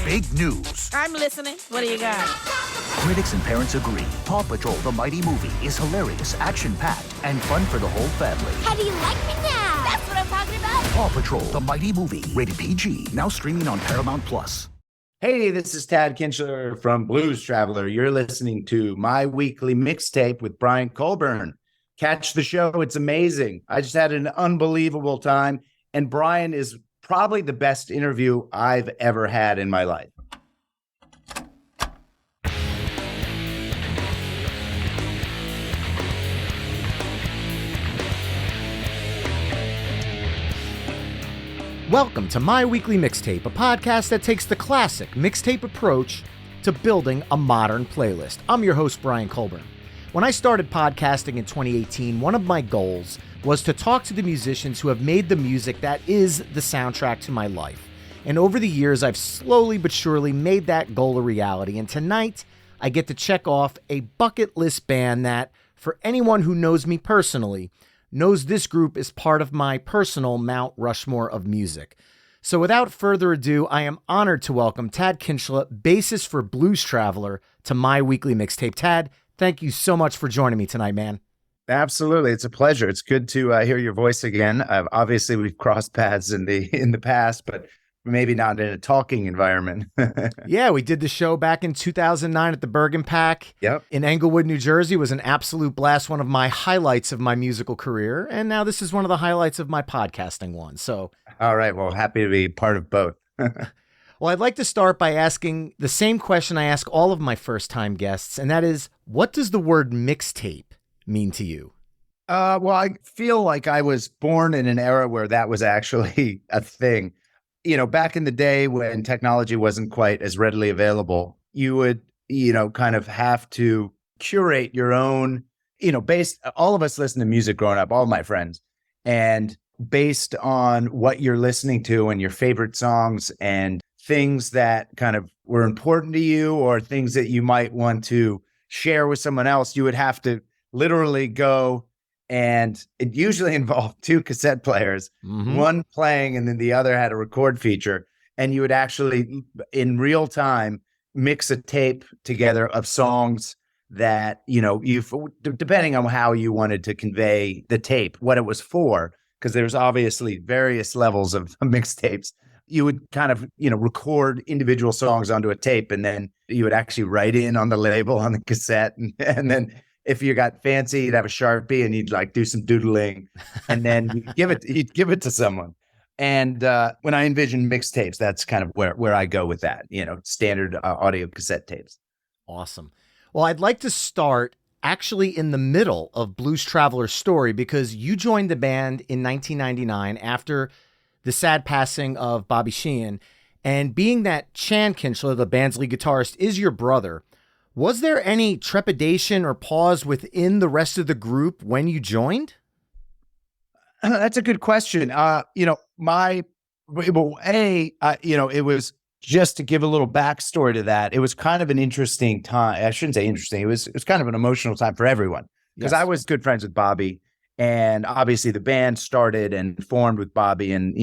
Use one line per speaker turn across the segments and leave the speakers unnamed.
big news.
I'm listening. What do you got?
Critics and parents agree. Paw Patrol, the mighty movie, is hilarious, action-packed, and fun for the whole family.
How do you like me now? That's what I'm talking about.
Paw Patrol, the mighty movie, rated PG, now streaming on Paramount+.
Hey, this is Tad Kinchla from Blues Traveler. You're listening to my weekly mixtape with Brian Colburn. Catch the show. It's amazing. I just had an unbelievable time, and Brian is probably the best interview I've ever had in my life.
Welcome to My Weekly Mixtape, a podcast that takes the classic mixtape approach to building a modern playlist. I'm your host, Brian Colburn. When I started podcasting in 2018, one of my goals was to talk to the musicians who have made the music that is the soundtrack to my life. And over the years, I've slowly but surely made that goal a reality. And tonight, I get to check off a bucket list band that, for anyone who knows me personally, knows this group is part of my personal Mount Rushmore of music. So without further ado, I am honored to welcome Tad Kinchla, bassist for Blues Traveler, to My Weekly Mixtape. Tad, thank you so much for joining me tonight, man.
Absolutely. It's a pleasure. It's good to hear your voice again. Obviously, we've crossed paths in the past, but maybe not in a talking environment.
Yeah, we did the show back in 2009 at the Bergen Pack in Englewood, New Jersey. It was an absolute blast, one of my highlights of my musical career. And now this is one of the highlights of my podcasting one. So,
all right. Well, happy to be part of both.
Well, I'd like to start by asking the same question I ask all of my first-time guests, and that is, what does the word mixtape mean to you?
Well, I feel like I was born in an era where that was actually a thing. You know, back in the day when technology wasn't quite as readily available, you would, kind of have to curate your own, all of us listen to music growing up, all of my friends, and based on what you're listening to and your favorite songs and things that kind of were important to you or things that you might want to share with someone else, you would have to literally go, and it usually involved two cassette players, one playing and then the other had a record feature. And you would actually, in real time, mix a tape together of songs that, depending on how you wanted to convey the tape, what it was for, because there's obviously various levels of mixtapes. You would kind of, record individual songs onto a tape, and then you would actually write in on the label on the cassette. And then if you got fancy, you'd have a Sharpie and you'd do some doodling, and then you'd give it to someone. And when I envision mixtapes, that's kind of where I go with that, standard audio cassette tapes.
Awesome. Well, I'd like to start actually in the middle of Blues Traveler's story, because you joined the band in 1999 after the sad passing of Bobby Sheehan. And being that Chan Kinchla, the band's lead guitarist, is your brother, was there any trepidation or pause within the rest of the group when you joined?
That's a good question. It was just to give a little backstory to that. It was kind of an interesting time. I shouldn't say interesting. It was kind of an emotional time for everyone, because I was good friends with Bobby, and obviously the band started and formed with Bobby, and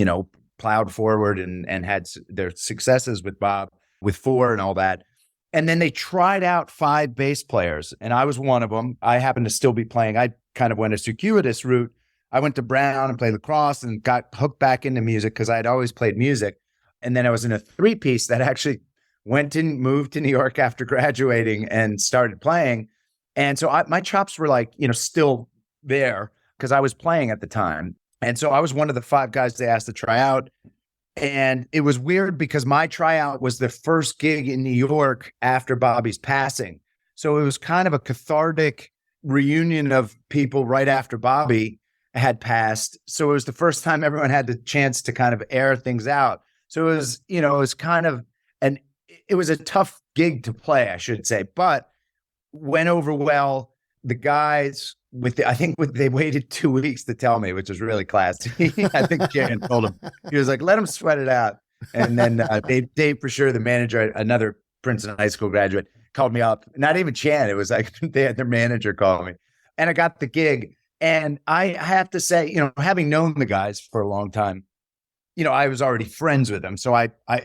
plowed forward and had their successes with Bob, with Four and all that. And then they tried out 5 bass players, and I was one of them. I happened to still be playing. I kind of went a circuitous route. I went to Brown and played lacrosse and got hooked back into music because I'd always played music. And then I was in a 3-piece that actually moved to New York after graduating and started playing. And so my chops were still there because I was playing at the time. And so I was one of the 5 guys they asked to try out. And it was weird because my tryout was the first gig in New York after Bobby's passing. So it was kind of a cathartic reunion of people right after Bobby had passed. So it was the first time everyone had the chance to kind of air things out. So it was, it was kind of it was a tough gig to play, I should say, but went over well. The guys they waited 2 weeks to tell me, which was really classy. I think Jan told him, he was like, let him sweat it out. And then Dave, for sure, the manager, another Princeton high school graduate, called me up. Not even Chan. It was like they had their manager call me, and I got the gig. And I have to say, having known the guys for a long time, I was already friends with him. So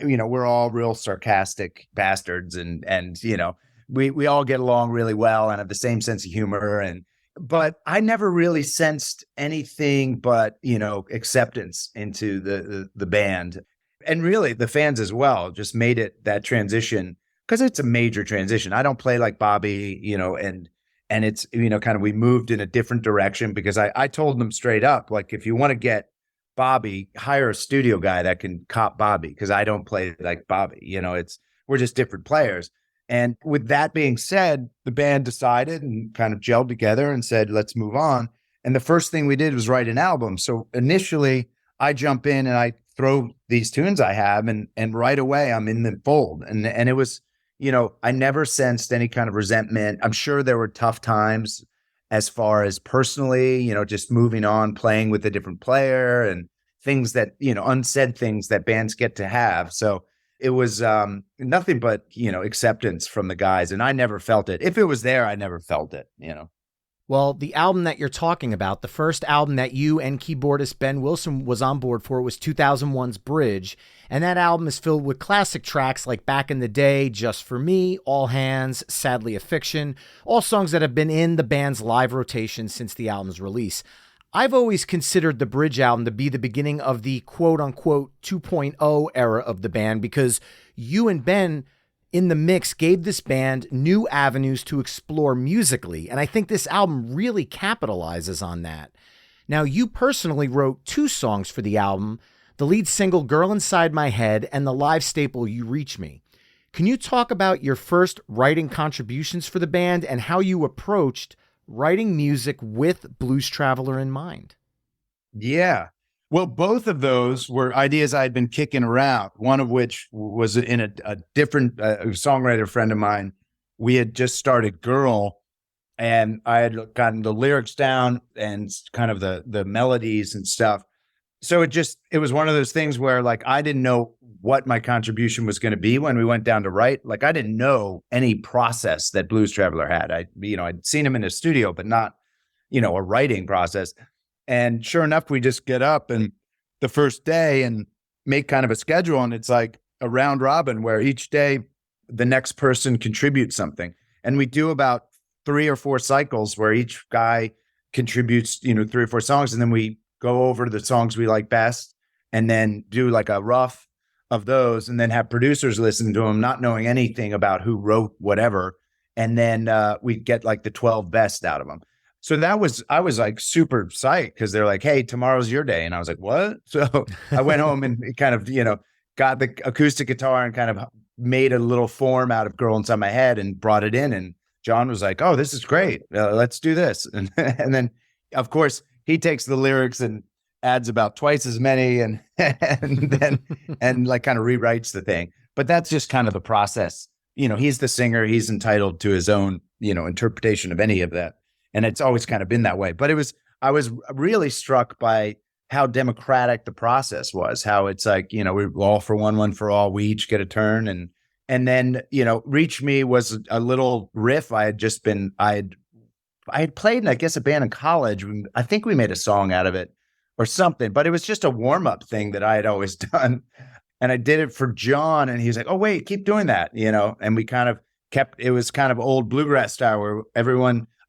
we're all real sarcastic bastards and we all get along really well and have the same sense of humor. But I never really sensed anything but, acceptance into the band, and really the fans as well, just made it that transition, because it's a major transition. I don't play like Bobby, and it's, kind of, we moved in a different direction, because I told them straight up, like, if you want to get Bobby, hire a studio guy that can cop Bobby, because I don't play like Bobby. We're just different players. And with that being said, the band decided and kind of gelled together and said, let's move on. And the first thing we did was write an album. So initially I jump in and I throw these tunes I have, and right away I'm in the fold. And it was, I never sensed any kind of resentment. I'm sure there were tough times as far as personally, just moving on, playing with a different player, and things that, unsaid things that bands get to have. So it was nothing but, acceptance from the guys. And I never felt it. If it was there, I never felt it,
Well, the album that you're talking about, the first album that you and keyboardist Ben Wilson was on board for, was 2001's Bridge. And that album is filled with classic tracks like Back in the Day, Just for Me, All Hands, Sadly a Fiction, all songs that have been in the band's live rotation since the album's release. I've always considered the Bridge album to be the beginning of the quote-unquote 2.0 era of the band, because you and Ben in the mix gave this band new avenues to explore musically, and I think this album really capitalizes on that. Now, you personally wrote 2 songs for the album, the lead single Girl Inside My Head and the live staple You Reach Me. Can you talk about your first writing contributions for the band and how you approached writing music with Blues Traveler in mind?
Yeah. Well, both of those were ideas I had been kicking around, one of which was in a different songwriter friend of mine. We had just started Girl, and I had gotten the lyrics down and kind of the melodies and stuff. So it was one of those things where, like, I didn't know what my contribution was going to be when we went down to write. Like, I didn't know any process that Blues Traveler had. I'd seen him in a studio, but not, a writing process. And sure enough, we just get up and the first day and make kind of a schedule. And it's like a round robin where each day the next person contributes something. And we do about 3 or 4 cycles where each guy contributes, 3 or 4 songs. And then we go over the songs we like best and then do like a rough of those, and then have producers listen to them, not knowing anything about who wrote whatever. And then we get like the 12 best out of them. So I was like super psyched, because they're like, hey, tomorrow's your day. And I was like, what? So I went home and kind of, got the acoustic guitar and kind of made a little form out of Girl Inside My Head and brought it in. And John was like, oh, this is great. Let's do this. And then, of course, he takes the lyrics and adds about twice as many and then like kind of rewrites the thing. But that's just kind of the process. He's the singer. He's entitled to his own, interpretation of any of that. And it's always kind of been that way. But I was really struck by how democratic the process was, how it's like, we're all for one for all. We each get a turn. And then, Reach Me was a little riff. I had played in, I guess, a band in college. I think we made a song out of it or something, but it was just a warm-up thing that I had always done. And I did it for John, and he was like, oh, wait, keep doing that, and we kind of it was kind of old bluegrass style where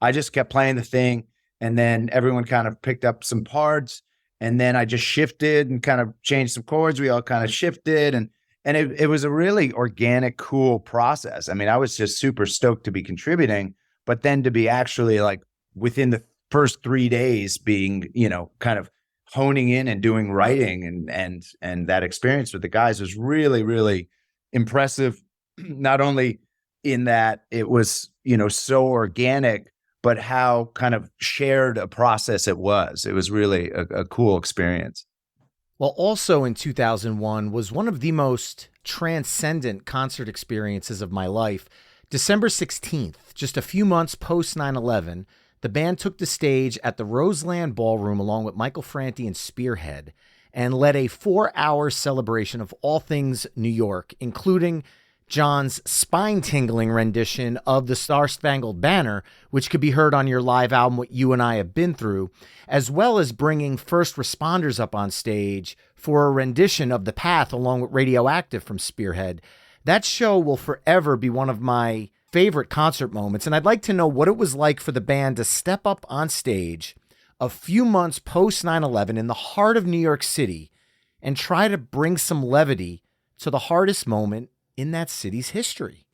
I just kept playing the thing, and then everyone kind of picked up some parts, and then I just shifted and kind of changed some chords. We all kind of shifted, and it was a really organic, cool process. I mean, I was just super stoked to be contributing, but then to be actually like within the first 3 days being, kind of honing in and doing writing and that experience with the guys was really, really impressive. Not only in that it was, so organic, but how kind of shared a process it was. It was really a cool experience.
Well, also in 2001 was one of the most transcendent concert experiences of my life. December 16th, just a few months post 9/11, the band took the stage at the Roseland Ballroom along with Michael Franti and Spearhead and led a 4-hour celebration of all things New York, including John's spine-tingling rendition of the Star-Spangled Banner, which could be heard on your live album, What You and I Have Been Through, as well as bringing first responders up on stage for a rendition of The Path along with Radioactive from Spearhead. That show will forever be one of my favorite concert moments, and I'd like to know what it was like for the band to step up on stage a few months post 9/11 in the heart of New York City and try to bring some levity to the hardest moment in that city's history.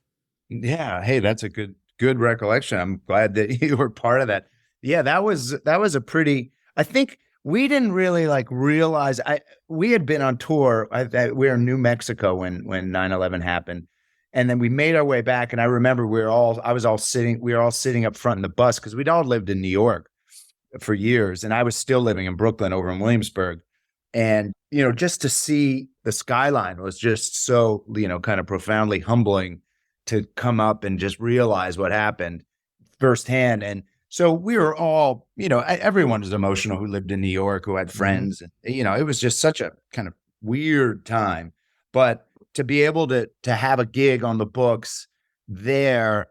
Yeah. Hey, that's a good recollection. I'm glad that you were part of that. Yeah, that was a pretty, I think we didn't really like realize, we had been on tour. We were in New Mexico when 9/11 happened. And then we made our way back. And I remember we were all sitting up front in the bus because we'd all lived in New York for years. And I was still living in Brooklyn over in Williamsburg. And, just to see the skyline was just so, kind of profoundly humbling to come up and just realize what happened firsthand. And so we were all, everyone was emotional who lived in New York, who had friends. Mm-hmm. It was just such a kind of weird time. But to be able to have a gig on the books there,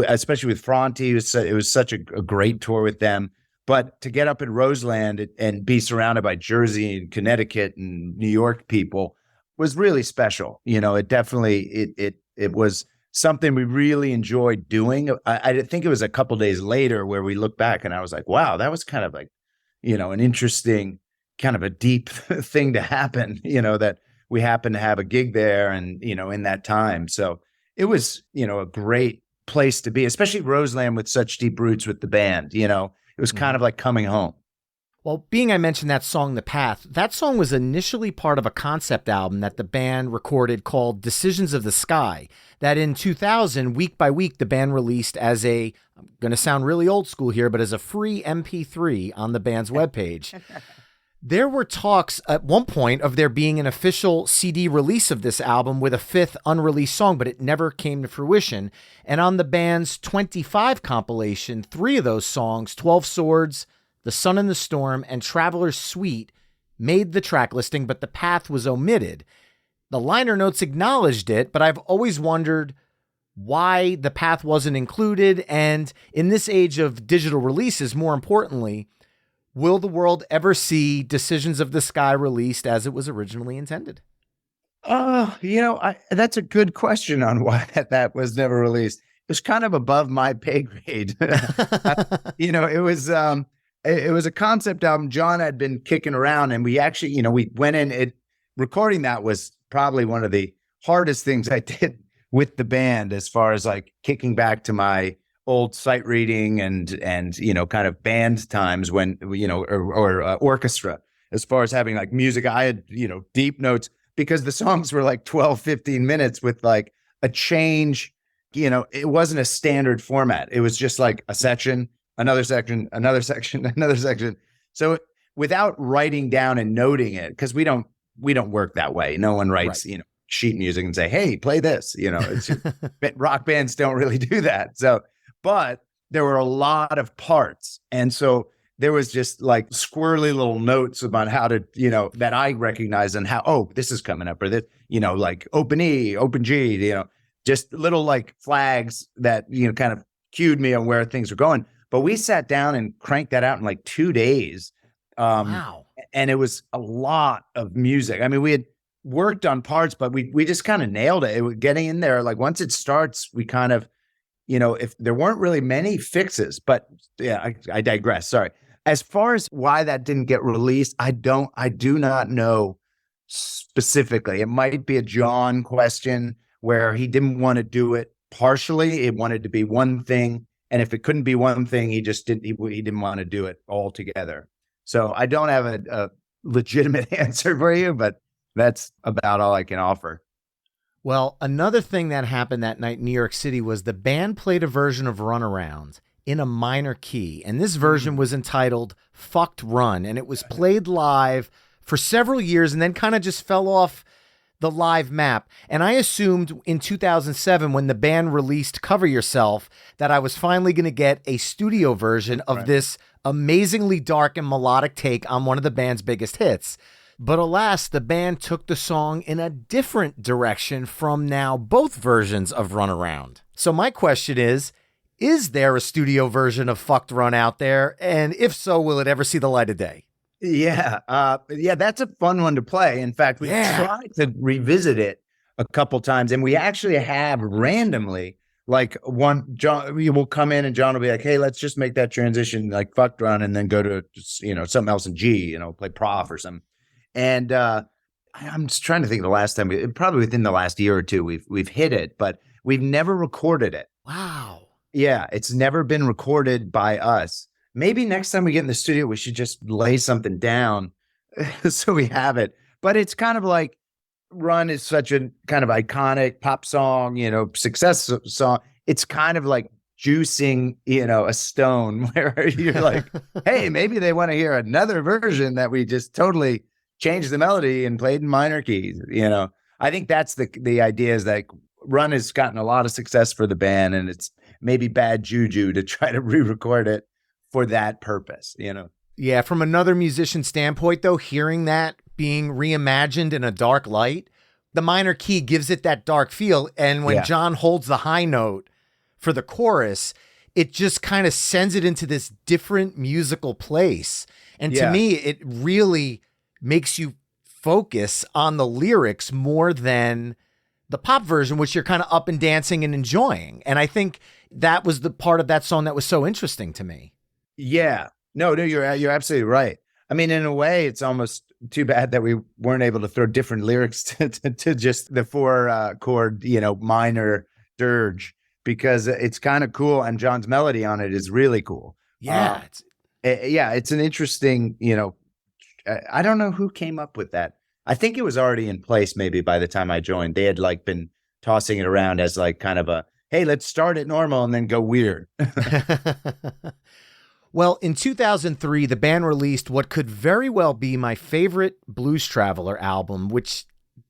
especially with Fronte, it was such a great tour with them. But to get up in Roseland and be surrounded by Jersey and Connecticut and New York people was really special. It definitely, it was something we really enjoyed doing. I think it was a couple days later where we looked back and I was like, wow, that was kind of like, an interesting, kind of a deep thing to happen, that we happened to have a gig there and, in that time. So it was, a great place to be, especially Roseland with such deep roots with the band, It was kind of like coming home.
Well, being I mentioned that song, The Path, that song was initially part of a concept album that the band recorded called Decisions of the Sky, that in 2000, week by week, the band released as I'm going to sound really old school here, but as a free MP3 on the band's webpage. There were talks at one point of there being an official CD release of this album with a fifth unreleased song, but it never came to fruition. And on the band's 25 compilation, 3 of those songs, 12 Swords, The Sun and the Storm, and Traveler's Suite, made the track listing, but The Path was omitted. The liner notes acknowledged it, but I've always wondered why The Path wasn't included. And in this age of digital releases, more importantly, will the world ever see Decisions of the Sky released as it was originally intended?
That's a good question on why that was never released. It was kind of above my pay grade. It was a concept album John had been kicking around, and we actually, we went in. Recording that was probably one of the hardest things I did with the band, as far as like kicking back to my old sight reading and kind of band times when or orchestra, as far as having like music. I had deep notes because the songs were like 12 15 minutes with like a change. It wasn't a standard format. It was just like a section, another section, another section, another section. So without writing down and noting it, because we don't work that way. No one writes sheet music and say, hey, play this. It's rock bands don't really do that. So but there were a lot of parts. And so there was just like squirrely little notes about how to, that I recognize and how, this is coming up, or this, like open E, open G, just little like flags that, kind of cued me on where things were going. But we sat down and cranked that out in like 2 days.
Wow.
And it was a lot of music. I mean, we had worked on parts, but we just kind of nailed it. It was getting in there. Like once it starts, we kind of, if there weren't really many fixes, but yeah, I digress. Sorry. As far as why that didn't get released, I do not know specifically. It might be a John question where he didn't want to do it partially. It wanted to be one thing. And if it couldn't be one thing, he didn't want to do it all together. So I don't have a legitimate answer for you, but that's about all I can offer.
Well, another thing that happened that night in New York City was the band played a version of Runaround in a minor key. And this version was entitled Fucked Run. And it was played live for several years and then kind of just fell off the live map. And I assumed in 2007, when the band released Cover Yourself, that I was finally going to get a studio version of this amazingly dark and melodic take on one of the band's biggest hits. But alas, the band took the song in a different direction from now both versions of Run Around. So my question is there a studio version of Fucked Run out there? And if so, will it ever see the light of day?
Yeah. That's a fun one to play. In fact, we tried to revisit it a couple times, and we actually have randomly, like John, we will come in and John will be like, hey, let's just make that transition like Fucked Run and then go to, something else in G, play Prof or something. And I'm just trying to think of the last time, probably within the last year or two, we've hit it, but we've never recorded it.
Wow.
Yeah, it's never been recorded by us. Maybe next time we get in the studio, we should just lay something down so we have it. But it's kind of like Run is such a kind of iconic pop song, success song. It's kind of like juicing, a stone where you're like, hey, maybe they want to hear another version that we just totally changed the melody and played in minor keys. I think that's the idea, is that Run has gotten a lot of success for the band, and it's maybe bad juju to try to re-record it for that purpose,
Yeah, from another musician standpoint, though, hearing that being reimagined in a dark light, the minor key gives it that dark feel. And when John holds the high note for the chorus, it just kind of sends it into this different musical place. And to me, it really makes you focus on the lyrics more than the pop version, which you're kind of up and dancing and enjoying. And I think that was the part of that song that was so interesting to me.
Yeah. No, you're absolutely right. I mean, in a way, it's almost too bad that we weren't able to throw different lyrics to just the four chord, minor dirge, because it's kind of cool. And John's melody on it is really cool.
Yeah.
It's an interesting, I don't know who came up with that. I think it was already in place maybe by the time I joined. They had like been tossing it around as like kind of a, hey, let's start it normal and then go weird.
Well, in 2003, the band released what could very well be my favorite Blues Traveler album, which,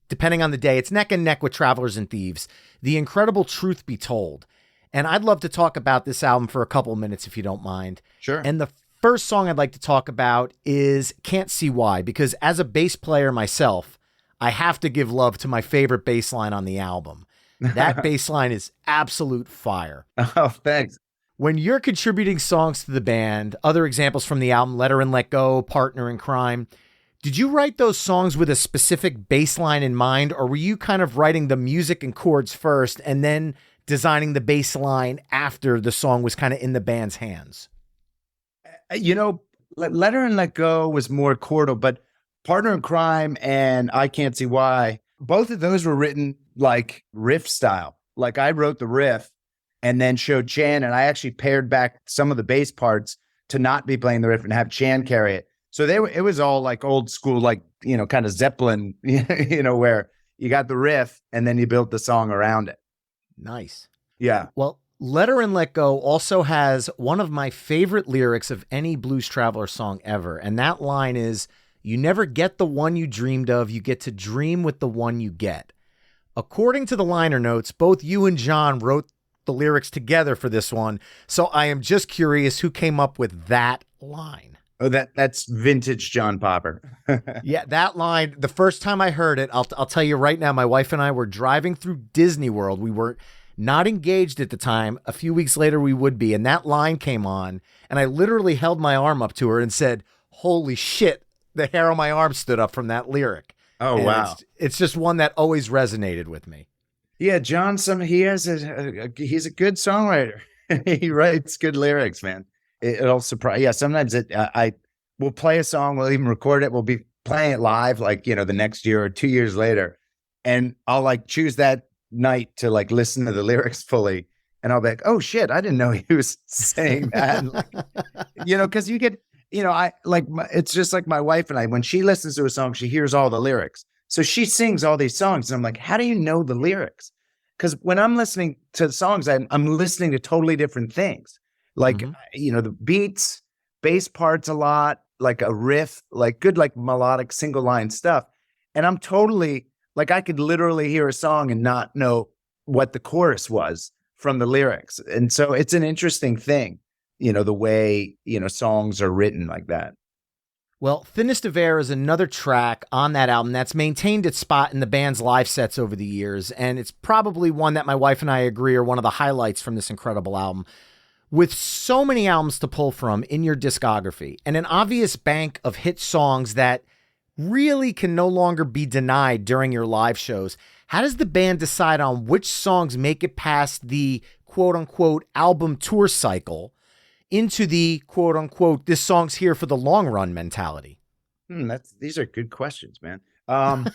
depending on the day, it's neck and neck with Travelers and Thieves, The Incredible Truth Be Told. And I'd love to talk about this album for a couple of minutes, if you don't mind.
Sure.
And the first song I'd like to talk about is Can't See Why, because as a bass player myself, I have to give love to my favorite bass line on the album. That bass line is absolute fire.
Oh, thanks.
When you're contributing songs to the band, other examples from the album, Let Her and Let Go, Partner in Crime, did you write those songs with a specific bass line in mind, or were you kind of writing the music and chords first and then designing the bass line after the song was kind of in the band's hands?
Let Her and Let Go was more chordal, but Partner in Crime and I Can't See Why, both of those were written like riff style. Like I wrote the riff and then showed Chan, and I actually pared back some of the bass parts to not be playing the riff and have Chan carry it. So it was all like old school, like, kind of Zeppelin, where you got the riff and then you built the song around it.
Nice.
Yeah.
Well, Let Her and Let Go also has one of my favorite lyrics of any Blues Traveler song ever. And that line is, "You never get the one you dreamed of. You get to dream with the one you get." According to the liner notes, both you and John wrote the lyrics together for this one. So I am just curious who came up with that line.
Oh, that's vintage John Popper.
Yeah, that line, the first time I heard it, I'll tell you right now, my wife and I were driving through Disney World. We were not engaged at the time. A few weeks later, we would be. And that line came on, and I literally held my arm up to her and said, holy shit, the hair on my arm stood up from that lyric.
Oh,
and
wow.
It's just one that always resonated with me.
Yeah, John, he's a good songwriter. He writes good lyrics, man. It'll surprise. Yeah, sometimes I will play a song, we'll even record it. We'll be playing it live, like, the next year or 2 years later. And I'll like choose that night to like listen to the lyrics fully. And I'll be like, oh shit, I didn't know he was saying that. Because you get, it's just like my wife and I, when she listens to a song, she hears all the lyrics. So she sings all these songs. And I'm like, how do you know the lyrics? Because when I'm listening to songs, I'm listening to totally different things. Like, the beats, bass parts a lot, like a riff, like good, like melodic single line stuff. And I'm totally like, I could literally hear a song and not know what the chorus was from the lyrics. And so it's an interesting thing, the way, songs are written like that.
Well, Thinnest of Air is another track on that album that's maintained its spot in the band's live sets over the years, and it's probably one that my wife and I agree are one of the highlights from this incredible album. With so many albums to pull from in your discography, and an obvious bank of hit songs that really can no longer be denied during your live shows, how does the band decide on which songs make it past the quote-unquote album tour cycle into the quote-unquote this song's here for the long run mentality?
These are good questions, man. I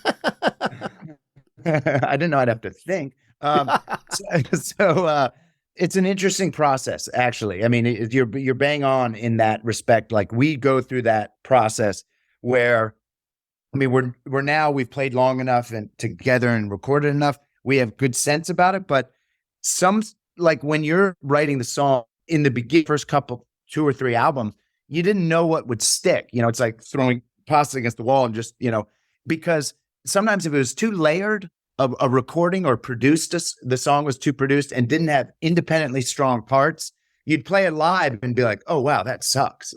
didn't know I'd have to think. So it's an interesting process, actually. I mean, you're bang on in that respect. Like, we go through that process where, I mean, we've played long enough and together and recorded enough. We have good sense about it, but like when you're writing the song in the first couple, 2 or 3 albums, you didn't know what would stick. You know, it's like throwing pasta against the wall and just, because sometimes if it was too layered of a recording or the song was too produced and didn't have independently strong parts, you'd play it live and be like, oh, wow, that sucks.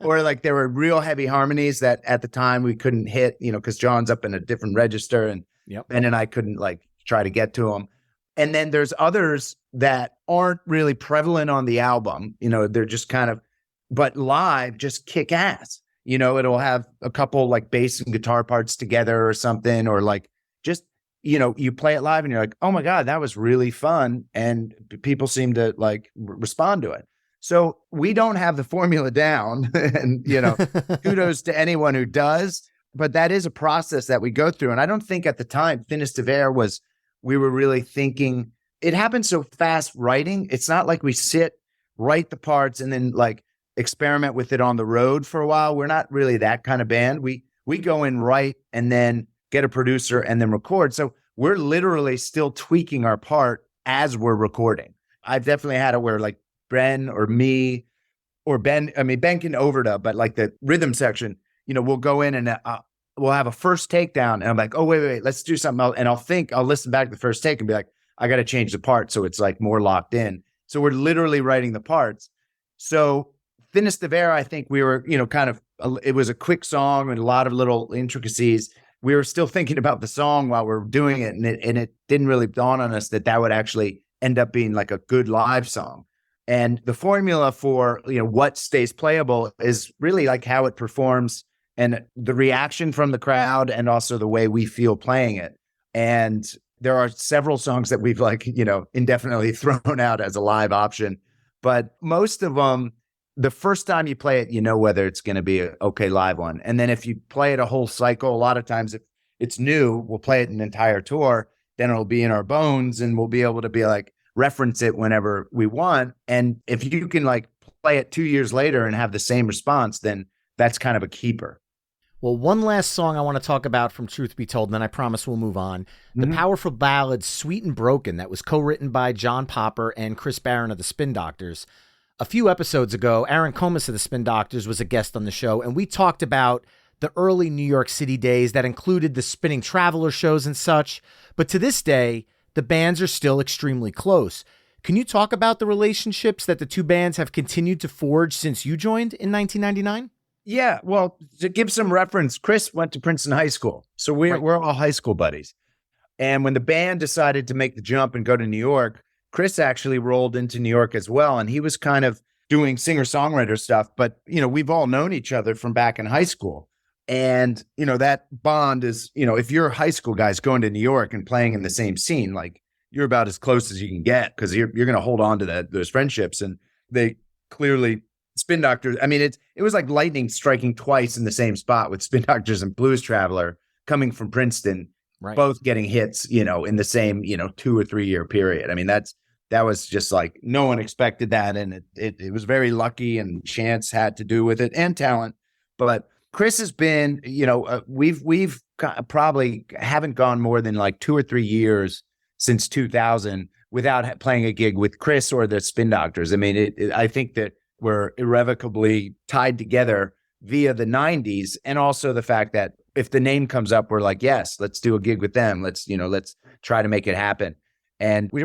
Or like there were real heavy harmonies that at the time we couldn't hit, because John's up in a different register and Ben and I couldn't try to get to them. And then there's others that aren't really prevalent on the album. They're just kind of, but live just kick ass. It'll have a couple bass and guitar parts together or something, or just, you play it live and you're like, oh my God, that was really fun. And people seem to respond to it. So we don't have the formula down and, kudos to anyone who does, but that is a process that we go through. And I don't think at the time Thinnest of Air we were really thinking, it happened so fast writing. It's not like we sit, write the parts, and then experiment with it on the road for a while. We're not really that kind of band. We go in, write, and then get a producer and then record. So we're literally still tweaking our part as we're recording. I've definitely had it where Ben or me or Ben can overdub, but the rhythm section, we'll go in and we'll have a first takedown, and I'm like, oh, wait, let's do something else. And I'll listen back to the first take and be like, I got to change the part so it's more locked in. So we're literally writing the parts. So Thinnest of Air, I think we were, it was a quick song and a lot of little intricacies. We were still thinking about the song while we're doing it, and it didn't really dawn on us that would actually end up being a good live song. And the formula for, what stays playable is really how it performs and the reaction from the crowd and also the way we feel playing it. And there are several songs that we've indefinitely thrown out as a live option, but most of them, the first time you play it, whether it's going to be an okay live one. And then if you play it a whole cycle, a lot of times if it's new, we'll play it an entire tour, then it'll be in our bones and we'll be able to be reference it whenever we want. And if you can play it 2 years later and have the same response, then that's kind of a keeper.
Well, one last song I want to talk about from Truth Be Told, and then I promise we'll move on. The powerful ballad Sweet and Broken that was co-written by John Popper and Chris Barron of the Spin Doctors. A few episodes ago, Aaron Comas of the Spin Doctors was a guest on the show, and we talked about the early New York City days that included the Spinning Traveler shows and such. But to this day, the bands are still extremely close. Can you talk about the relationships that the two bands have continued to forge since you joined in 1999?
Yeah, well, to give some reference, Chris went to Princeton High School. So we're all high school buddies. And when the band decided to make the jump and go to New York, Chris actually rolled into New York as well. And he was kind of doing singer-songwriter stuff. But, we've all known each other from back in high school. And, that bond is, if you're high school guys going to New York and playing in the same scene, you're about as close as you can get because you're going to hold on to those friendships. And they clearly... Spin Doctors, it was like lightning striking twice in the same spot with Spin Doctors and Blues Traveler coming from Princeton, right, both getting hits, in the same, 2 or 3 year period. That was just no one expected that. And it was very lucky, and chance had to do with it, and talent. But Chris has been, we've probably haven't gone more than 2 or 3 years since 2000 without playing a gig with Chris or the Spin Doctors. I think that we're irrevocably tied together via the 90s, and also the fact that if the name comes up, we're yes, let's do a gig with them. Let's try to make it happen. And we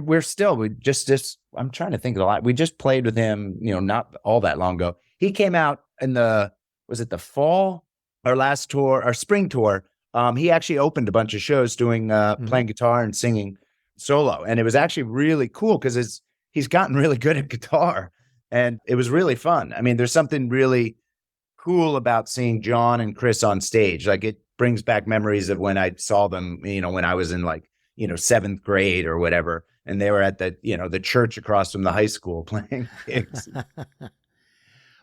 just I'm trying to think of a lot. We just played with him, not all that long ago. He came out in the was it the fall, our last tour, our spring tour, he actually opened a bunch of shows doing playing guitar and singing solo. And it was actually really cool because he's gotten really good at guitar. And it was really fun. I mean, there's something really cool about seeing John and Chris on stage. Like it brings back memories of when I saw them, when I was in like, 7th grade or whatever. And they were at the church across from the high school playing gigs.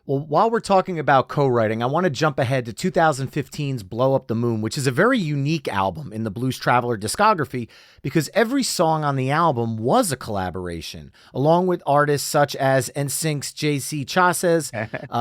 Well, while we're talking about co-writing, I want to jump ahead to 2015's Blow Up the Moon, which is a very unique album in the Blues Traveler discography because every song on the album was a collaboration, along with artists such as NSYNC's JC Chasez,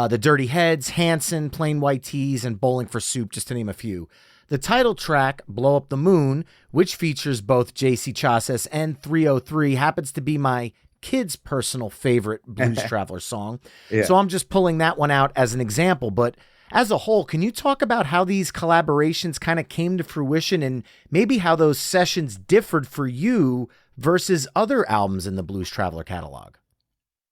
the Dirty Heads, Hanson, Plain White Tees, and Bowling for Soup, just to name a few. The title track, Blow Up the Moon, which features both JC Chasez and 303, happens to be my kid's personal favorite Blues Traveler song. Yeah. So I'm just pulling that one out as an example. But as a whole, can you talk about how these collaborations kind of came to fruition and maybe how those sessions differed for you versus other albums in the Blues Traveler catalog?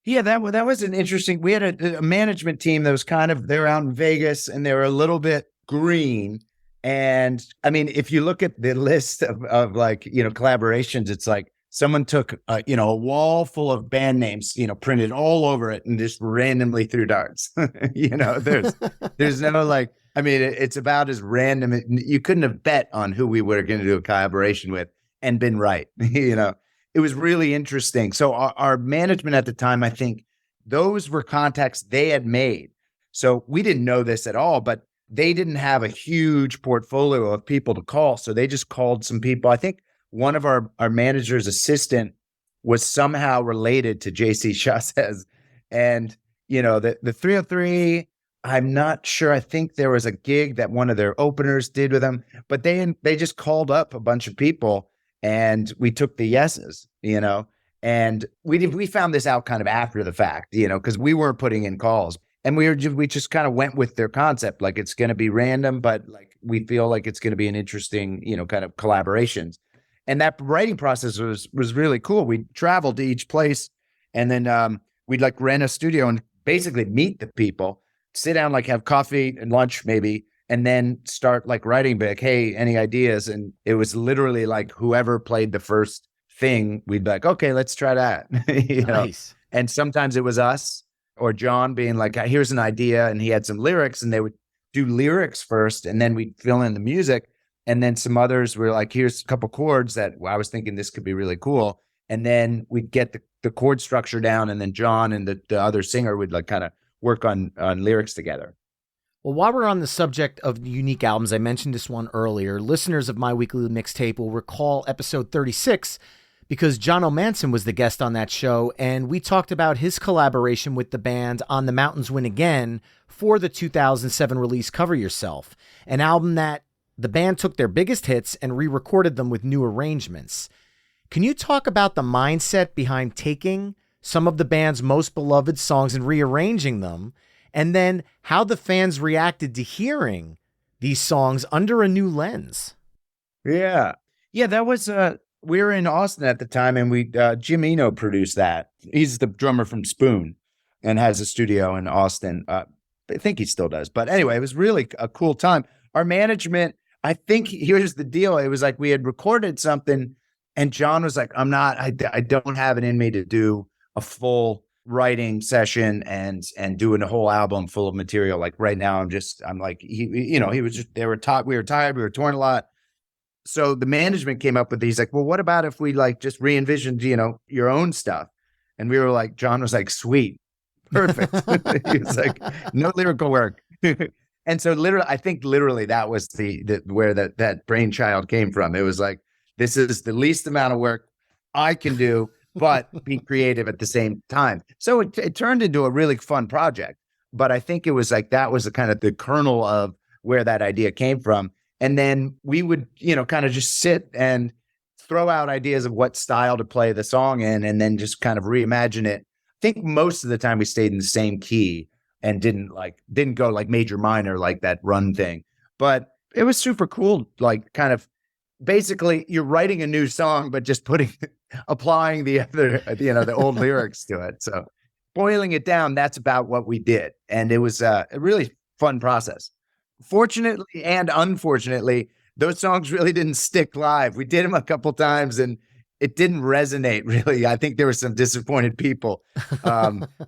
Yeah, that was an interesting, we had a management team that was they're out in Vegas and they were a little bit green. And I mean, if you look at the list of like, collaborations, it's like, someone took, a wall full of band names, printed all over it and just randomly threw darts. There's no like, I mean, it's about as random. You couldn't have bet on who we were going to do a collaboration with and been right. It was really interesting. So our management at the time, I think those were contacts they had made. So we didn't know this at all, but they didn't have a huge portfolio of people to call. So they just called some people. I think one of our manager's assistant was somehow related to JC Chasez. And, the 303, I'm not sure. I think there was a gig that one of their openers did with them, but they just called up a bunch of people and we took the yeses, and we found this out kind of after the fact, because we weren't putting in calls and we just kind of went with their concept. Like it's going to be random, but like we feel like it's going to be an interesting, kind of collaborations. And that writing process was really cool. We traveled to each place and then we'd like rent a studio and basically meet the people, sit down, like have coffee and lunch maybe, and then start like writing back, hey, any ideas? And it was literally like whoever played the first thing, we'd be like, okay, let's try that.
Nice.
And sometimes it was us or John being like, here's an idea. And he had some lyrics and they would do lyrics first and then we'd fill in the music. And then some others were like, here's a couple chords that I was thinking this could be really cool. And then we'd get the chord structure down. And then John and the other singer would like kind of work on lyrics together.
Well, while we're on the subject of unique albums, I mentioned this one earlier. Listeners of My Weekly Mixtape will recall episode 36 because John O'Manson was the guest on that show. And we talked about his collaboration with the band on The Mountains Win Again for the 2007 release Cover Yourself, an album that the band took their biggest hits and re-recorded them with new arrangements. Can you talk about the mindset behind taking some of the band's most beloved songs and rearranging them, and then how the fans reacted to hearing these songs under a new lens?
Yeah, that was, we were in Austin at the time and Jim Eno produced that. He's the drummer from Spoon and has a studio in Austin. I think he still does. But anyway, it was really a cool time. Our management, I think here's the deal. It was like we had recorded something and John was like, I don't have it in me to do a full writing session and doing a whole album full of material. Like right now, I'm like, he was just, we were tired, we were touring a lot. So the management came up with, he's like, well, what about if we like just re-envisioned, your own stuff? And we were like, John was like, sweet, perfect. He was like, no lyrical work. And so I think that was where that brainchild came from. It was like, this is the least amount of work I can do, but be creative at the same time. So it turned into a really fun project. But I think it was like, that was the kind of the kernel of where that idea came from. And then we would, kind of just sit and throw out ideas of what style to play the song in, and then just kind of reimagine it. I think most of the time we stayed in the same key and didn't go like major minor, like that Run thing. But it was super cool. Like kind of basically you're writing a new song, but just applying the other, the old lyrics to it. So boiling it down, that's about what we did. And it was really fun process. Fortunately and unfortunately, those songs really didn't stick live. We did them a couple times and it didn't resonate really. I think there were some disappointed people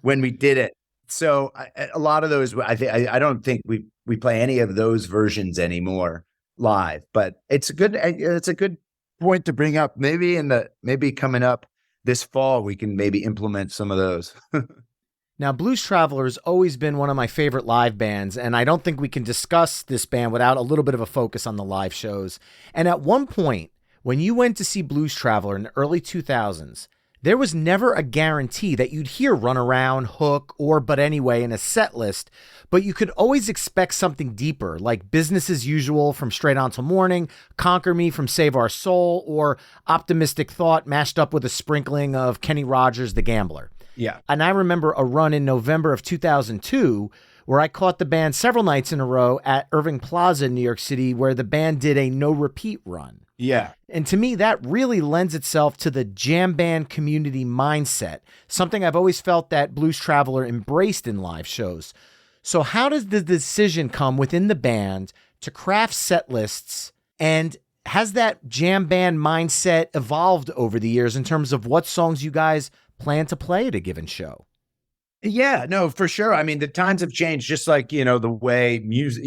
when we did it. So a lot of those, I don't think we play any of those versions anymore live. But it's a good point to bring up. Maybe coming up this fall, we can maybe implement some of those.
Now, Blues Traveler's always been one of my favorite live bands, and I don't think we can discuss this band without a little bit of a focus on the live shows. And at one point, when you went to see Blues Traveler in the early 2000s, there was never a guarantee that you'd hear Run Around, Hook, or But Anyway in a set list, but you could always expect something deeper, like Business as Usual from Straight On Till Morning, Conquer Me from Save Our Soul, or Optimistic Thought mashed up with a sprinkling of Kenny Rogers' The Gambler.
Yeah.
And I remember a run in November of 2002 where I caught the band several nights in a row at Irving Plaza in New York City, where the band did a no repeat run.
Yeah.
And to me, that really lends itself to the jam band community mindset, something I've always felt that Blues Traveler embraced in live shows. So how does the decision come within the band to craft set lists, and has that jam band mindset evolved over the years in terms of what songs you guys plan to play at a given show?
Yeah, no, for sure. I mean, the times have changed, just like, the way music,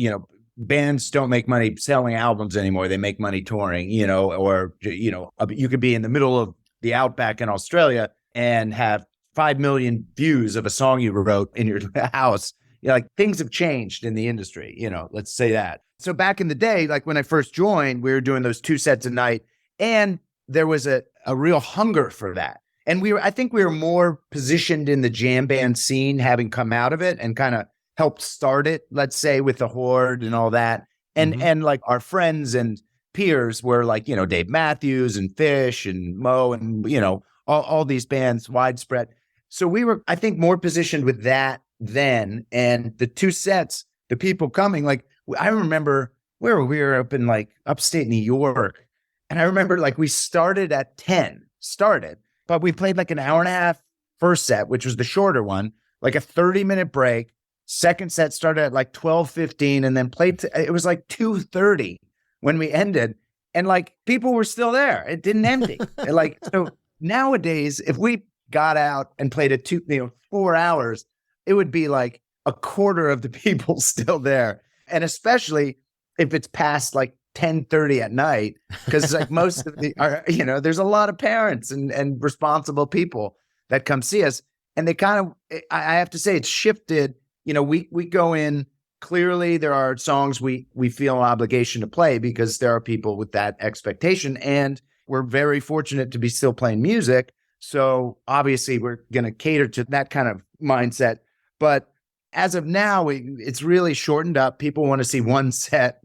bands don't make money selling albums anymore. They make money touring, or, you could be in the middle of the outback in Australia and have 5 million views of a song you wrote in your house. Like things have changed in the industry, let's say that. So back in the day, like when I first joined, we were doing those 2 sets a night, and there was a real hunger for that. And I think we were more positioned in the jam band scene, having come out of it and kind of helped start it, let's say, with the Horde and all that. And like our friends and peers were like, Dave Matthews and Fish and Mo and, all these bands widespread. So we were, I think, more positioned with that then. And the 2 sets, the people coming, like I remember we were up in like upstate New York. And I remember like we started at 10, but we played like an hour and a half first set, which was the shorter one, like a 30-minute break. Second set started at like 12:15 and then it was like 2:30 when we ended. And like people were still there. It didn't empty. So nowadays, if we got out and played 4 hours, it would be like a quarter of the people still there. And especially if it's past like 10:30 at night, because like most of there's a lot of parents and responsible people that come see us, and they kind of, I have to say, it's shifted. We go in, clearly there are songs we feel an obligation to play because there are people with that expectation, and we're very fortunate to be still playing music. So obviously we're going to cater to that kind of mindset. But as of now, it's really shortened up. People want to see one set,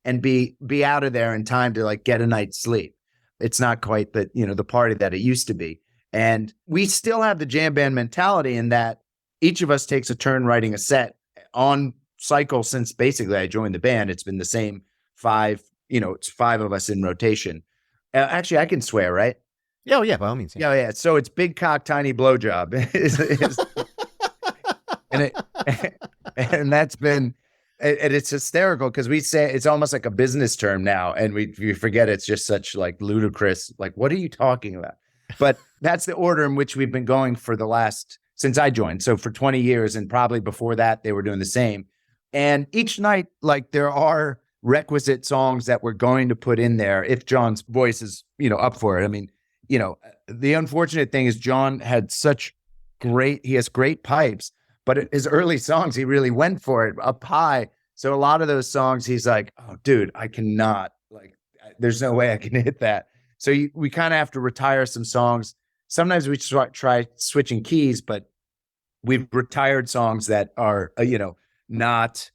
and be out of there in time to like get a night's sleep. It's not quite the party that it used to be. And we still have the jam band mentality in that each of us takes a turn writing a set on cycle since basically I joined the band. It's been the same 5, it's 5 of us in rotation. Actually, I can swear, right?
Oh, yeah, by all means.
Yeah. So it's Big Cock, Tiny Blowjob. And that's been... And it's hysterical because we say it's almost like a business term now, and we forget it's just such like ludicrous. Like, what are you talking about? But that's the order in which we've been going for since I joined. So for 20 years, and probably before that, they were doing the same. And each night, like there are requisite songs that we're going to put in there if John's voice is, up for it. I mean, the unfortunate thing is John had he has great pipes. But his early songs, he really went for it up high. So a lot of those songs, he's like, oh, dude, I cannot, there's no way I can hit that. So we kind of have to retire some songs. Sometimes we try switching keys, but we've retired songs that are, not,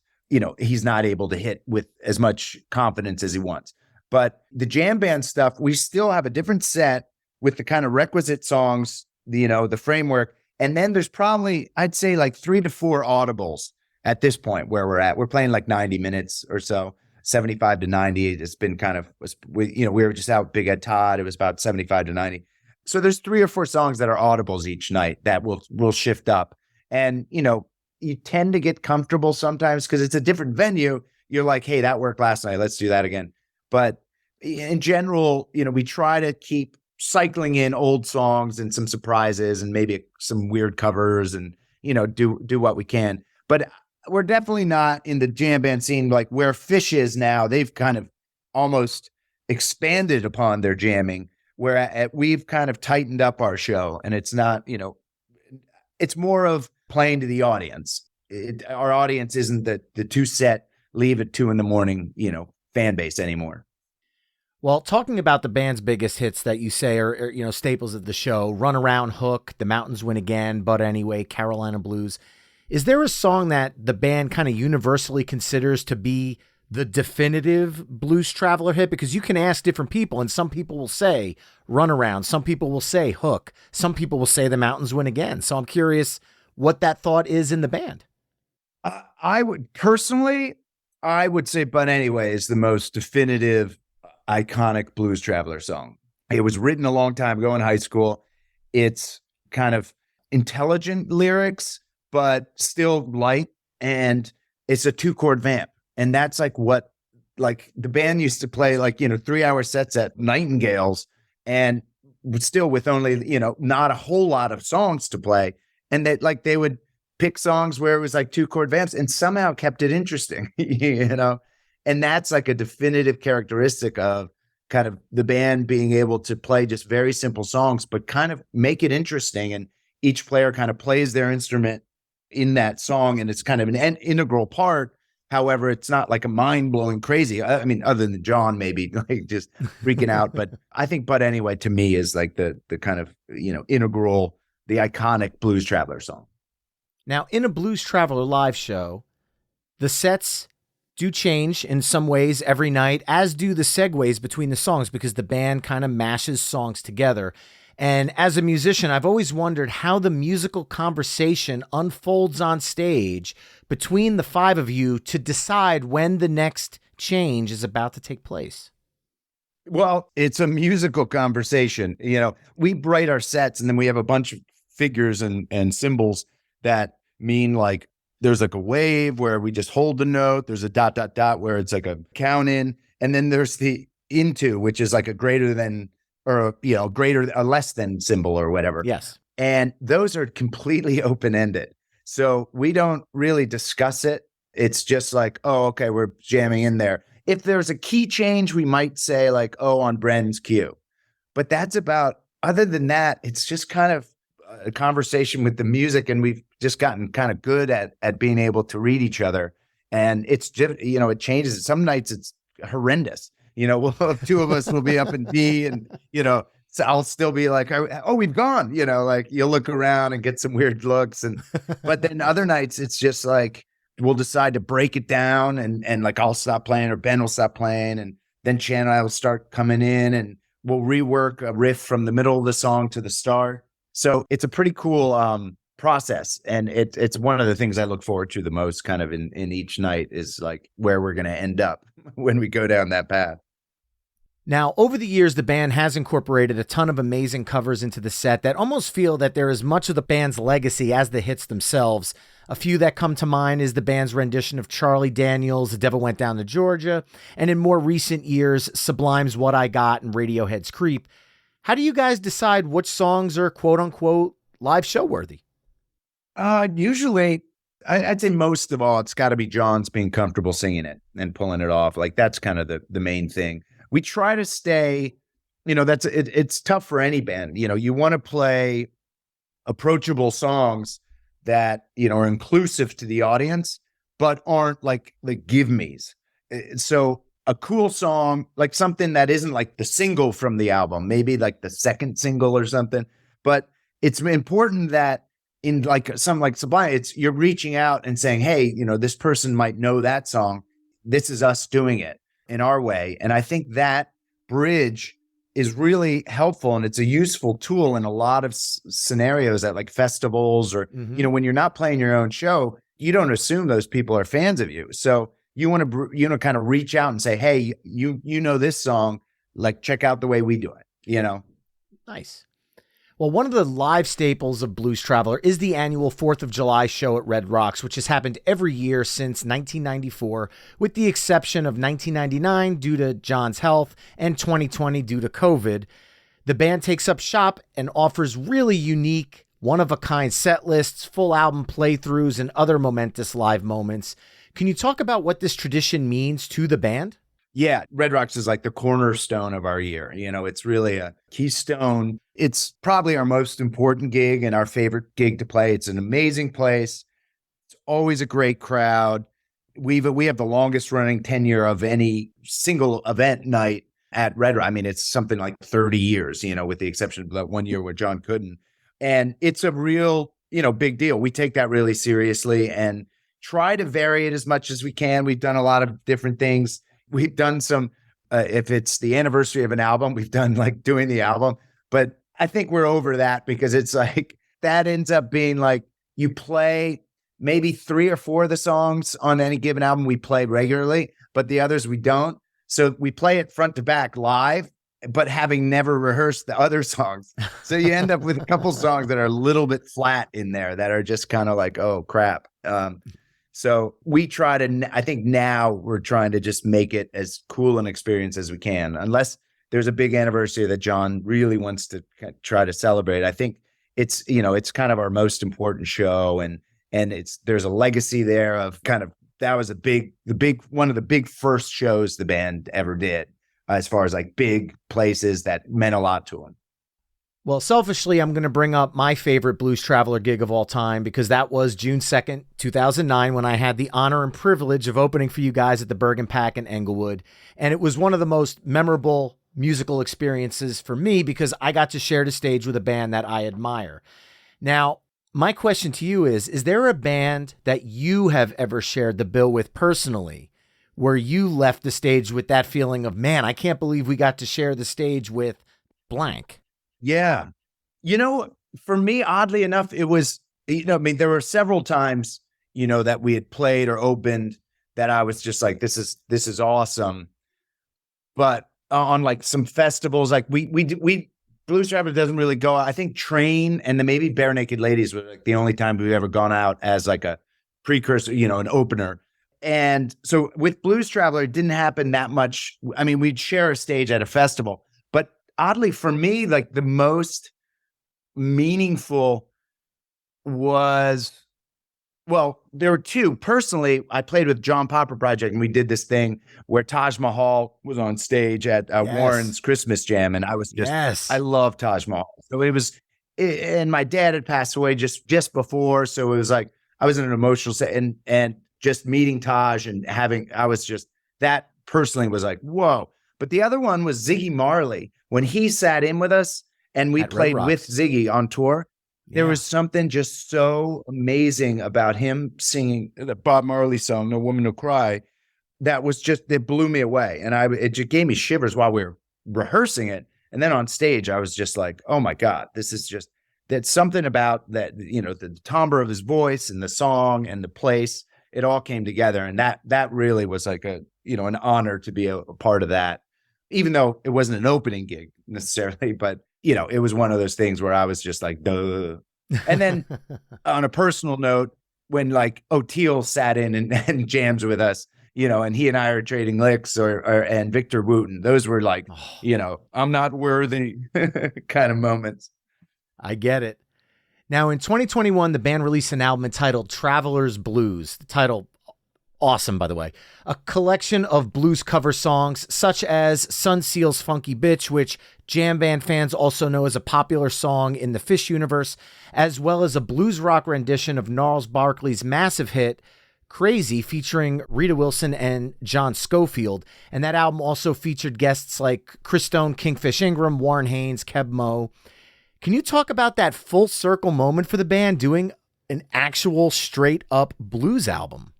he's not able to hit with as much confidence as he wants. But the jam band stuff, we still have a different set with the kind of requisite songs, the framework. And then there's probably, I'd say like 3 to 4 audibles at this point where we're at. We're playing like 90 minutes or so, 75 to 90. It's been kind of, we were just out Big Ed Todd. It was about 75 to 90. So there's 3 or 4 songs that are audibles each night that will shift up. And, you tend to get comfortable sometimes because it's a different venue. You're like, hey, that worked last night. Let's do that again. But in general, we try to keep cycling in old songs and some surprises and maybe some weird covers and, do what we can. But we're definitely not in the jam band scene like where Fish is now. They've kind of almost expanded upon their jamming, where we've kind of tightened up our show, and it's not, it's more of playing to the audience. Our audience isn't the 2 set, leave at 2 a.m, fan base anymore.
Well, talking about the band's biggest hits that you say are staples of the show, Run Around, Hook, The Mountains Win Again, But Anyway, Carolina Blues. Is there a song that the band kind of universally considers to be the definitive Blues Traveler hit? Because you can ask different people, and some people will say Run Around, some people will say Hook, some people will say The Mountains Win Again. So I'm curious what that thought is in the band.
I would say But Anyway is the most definitive, iconic Blues Traveler song. It was written a long time ago in high school. It's kind of intelligent lyrics, but still light, and it's a 2-chord vamp. And that's what the band used to play 3-hour sets at Nightingale's, and still with only, not a whole lot of songs to play. And that they would pick songs where it was 2-chord vamps and somehow kept it interesting, and that's a definitive characteristic of kind of the band being able to play just very simple songs, but kind of make it interesting. And each player kind of plays their instrument in that song, and it's kind of an integral part. However, it's not a mind-blowing crazy. I mean, other than John maybe just freaking out. But I think But Anyway to me is the kind of, integral, the iconic Blues Traveler song.
Now, in a Blues Traveler live show, the sets do change in some ways every night, as do the segues between the songs, because the band kind of mashes songs together. And as a musician, I've always wondered how the musical conversation unfolds on stage between the 5 of you to decide when the next change is about to take place.
Well, it's a musical conversation. We write our sets, and then we have a bunch of figures and symbols that mean there's a wave where we just hold the note. There's a ... where it's a count in. And then there's the into, which is a greater than, or a less than symbol or whatever.
Yes.
And those are completely open-ended. So we don't really discuss it. It's just oh, okay, we're jamming in there. If there's a key change, we might say oh, on Bren's cue. But that's about, other than that, it's just kind of a conversation with the music, and we've just gotten kind of good at being able to read each other. And it's just, it changes. Some nights it's horrendous. 2 of us will be up in D, and, so I'll still be oh, we've gone, you'll look around and get some weird looks. But then other nights it's just we'll decide to break it down, and I'll stop playing, or Ben will stop playing, and then Chan and I will start coming in, and we'll rework a riff from the middle of the song to the start. So it's a pretty cool process. And it's one of the things I look forward to the most kind of in each night is where we're going to end up when we go down that path.
Now, over the years, the band has incorporated a ton of amazing covers into the set that almost feel that they're as much of the band's legacy as the hits themselves. A few that come to mind is the band's rendition of Charlie Daniels' The Devil Went Down to Georgia, and in more recent years, Sublime's What I Got and Radiohead's Creep. How do you guys decide which songs are quote-unquote live show worthy?
Usually, I'd say most of all, it's got to be John's being comfortable singing it and pulling it off. That's kind of the main thing. We try to stay, it's tough for any band. You want to play approachable songs that, are inclusive to the audience, but aren't the give me's. So a cool song, something that isn't the single from the album, maybe the second single or something. But it's important that in something like Sublime, you're reaching out and saying, hey, this person might know that song. This is us doing it in our way. And I think that bridge is really helpful, and it's a useful tool in a lot of scenarios at festivals or, when you're not playing your own show, you don't assume those people are fans of you. So you want to, kind of reach out and say, hey, you know this song, check out the way we do it,
Nice. Well, one of the live staples of Blues Traveler is the annual 4th of July show at Red Rocks, which has happened every year since 1994, with the exception of 1999 due to John's health and 2020 due to COVID. The band takes up shop and offers really unique, one-of-a-kind set lists, full album playthroughs, and other momentous live moments. Can you talk about what this tradition means to the band?
Yeah, Red Rocks is like the cornerstone of our year. It's really a keystone. It's probably our most important gig and our favorite gig to play. It's an amazing place. It's always a great crowd. We have the longest running tenure of any single event night at Red Rocks. I mean, it's something like 30 years, with the exception of that one year where John couldn't. And it's a real, big deal. We take that really seriously and try to vary it as much as we can. We've done a lot of different things. We've done some, if it's the anniversary of an album, we've done like doing the album. But I think we're over that because it's like that ends up being like you play maybe 3 or 4 of the songs on any given album we play regularly, but the others we don't. So we play it front to back live, but having never rehearsed the other songs. So you end up with a couple songs that are a little bit flat in there that are just kind of like, oh, crap. So we try to, I think now we're trying to just make it as cool an experience as we can, unless there's a big anniversary that John really wants to try to celebrate. I think it's, it's kind of our most important show and there's a legacy there of kind of, that was one of the big first shows the band ever did as far as like big places that meant a lot to them.
Well, selfishly, I'm going to bring up my favorite Blues Traveler gig of all time because that was June 2nd, 2009, when I had the honor and privilege of opening for you guys at the Bergen Pack in Englewood. And it was one of the most memorable musical experiences for me because I got to share the stage with a band that I admire. Now, my question to you is there a band that you have ever shared the bill with personally where you left the stage with that feeling of, man, I can't believe we got to share the stage with blank?
Yeah. For me, oddly enough, it was, there were several times, that we had played or opened that I was just like, this is awesome. But on like some festivals, like we Blues Traveler doesn't really go out. I think Train and then maybe Bare Naked Ladies were like the only time we've ever gone out as like a precursor, an opener. And so with Blues Traveler, it didn't happen that much. I mean, we'd share a stage at a festival. Oddly, for me, like the most meaningful was, well, there were 2. Personally, I played with John Popper Project, and we did this thing where Taj Mahal was on stage at Warren's Christmas Jam, and I was just, I love Taj Mahal. So it was, and my dad had passed away just before, so it was like I was in an emotional set, and just meeting Taj and that personally was like, whoa. But the other one was Ziggy Marley. When he sat in with us and we played with Ziggy on tour, there was something just so amazing about him singing the Bob Marley song, No Woman No Cry, that blew me away. And it just gave me shivers while we were rehearsing it. And then on stage, I was just like, oh my God, that's something about that, the timbre of his voice and the song and the place, it all came together. And that really was like an honor to be a part of that. Even though it wasn't an opening gig necessarily, but, it was one of those things where I was just like, duh. And then on a personal note, when like O'Teal sat in and jams with us, and he and I are trading licks and Victor Wooten, those were like, I'm not worthy kind of moments.
I get it. Now in 2021, the band released an album entitled Traveler's Blues. The title, awesome, by the way. A collection of blues cover songs such as Sun Seal's Funky Bitch, which jam band fans also know as a popular song in the Fish universe, as well as a blues rock rendition of Gnarls Barkley's massive hit, Crazy, featuring Rita Wilson and John Schofield. And that album also featured guests like Chris Stone, Kingfish Ingram, Warren Haynes, Keb Mo. Can you talk about that full circle moment for the band doing an actual straight up blues album?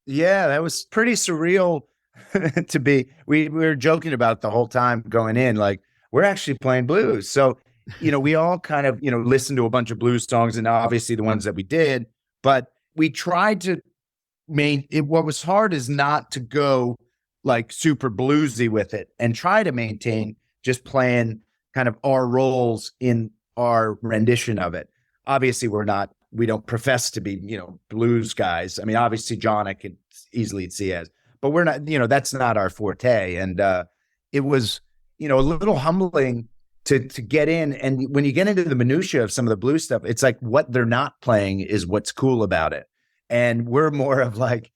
Yeah, that was pretty surreal to be. We were joking about the whole time going in, like, we're actually playing blues. So, we all kind of, listened to a bunch of blues songs and obviously the ones that we did, but we tried to what was hard is not to go like super bluesy with it and try to maintain just playing kind of our roles in our rendition of it. Obviously, we don't profess to be, blues guys. I mean, obviously, John, I could easily see as, but we're not, that's not our forte. And it was, a little humbling to get in. And when you get into the minutia of some of the blues stuff, it's like what they're not playing is what's cool about it. And we're more of like,